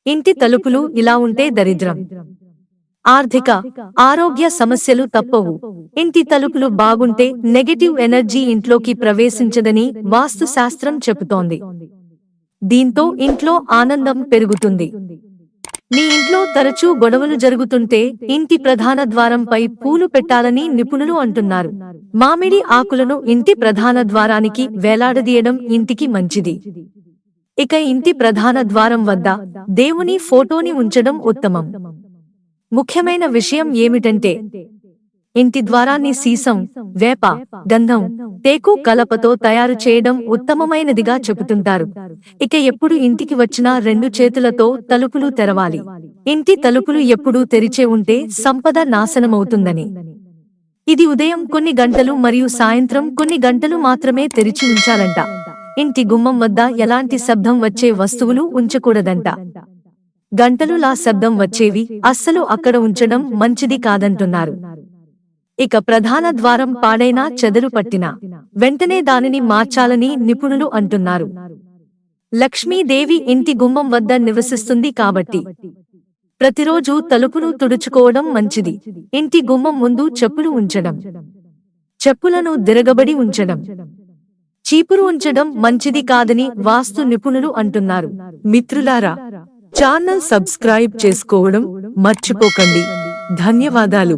ఇంటి తలుపులు ఇలా ఉంటే దరిద్రం, ఆర్థిక, ఆరోగ్య సమస్యలు తప్పవు. ఇంటి తలుపులు బాగుంటే నెగటివ్ ఎనర్జీ ఇంట్లోకి ప్రవేశించదని వాస్తు శాస్త్రం చెబుతోంది. దీంతో ఇంట్లో ఆనందం పెరుగుతుంది. మీ ఇంట్లో తరచూ గొడవలు జరుగుతుంటే ఇంటి ప్రధాన ద్వారంపై పూలు పెట్టాలని నిపుణులు అంటున్నారు. మామిడి ఆకులను ఇంటి ప్రధాన ద్వారానికి వేలాడదీయడం ఇంటికి మంచిది. ఇక ఇంటి ప్రధాన ద్వారం వద్ద దేవుని ఫోటోని ఉంచడం ఉత్తమం. ముఖ్యమైన విషయం ఏమిటంటే ఇంటి ద్వారాన్ని సీసం, వేప, గంధం, టేకు కలపతో తయారు చేయడం ఉత్తమమైనదిగా చెబుతుంటారు. ఇక ఎప్పుడు ఇంటికి వచ్చినా 2 చేతులతో తలుపులు తెరవాలి. ఇంటి తలుపులు ఎప్పుడూ తెరిచే ఉంటే సంపద నాశనమవుతుందని. ఇది ఉదయం కొన్ని గంటలు మరియు సాయంత్రం కొన్ని గంటలు మాత్రమే తెరిచి ఉంచాలంట. ఇంటి గుమ్మం వద్ద ఎలాంటి శబ్దం వచ్చే వస్తువులు ఉంచకూడదంట. గంటలులా శబ్దం వచ్చేవి అస్సలు అక్కడ ఉంచడం మంచిది కాదంటున్నారు. ఇక ప్రధాన ద్వారం పాడైనా చెదలు పట్టినా వెంటనే దానిని మార్చాలని నిపుణులు అంటున్నారు. లక్ష్మీదేవి ఇంటి గుమ్మం వద్ద నివసిస్తుంది కాబట్టి ప్రతిరోజు తలుపును తుడుచుకోవడం మంచిది. ఇంటి గుమ్మం ముందు చెప్పులు ఉంచడం, చెప్పులను దిరగబడి ఉంచడం, చీపురు ఉంచడం మంచిది కాదని వాస్తు నిపుణులు అంటున్నారు. మిత్రులారా, ఛానల్ సబ్స్క్రైబ్ చేసుకోవడం మర్చిపోకండి. ధన్యవాదాలు.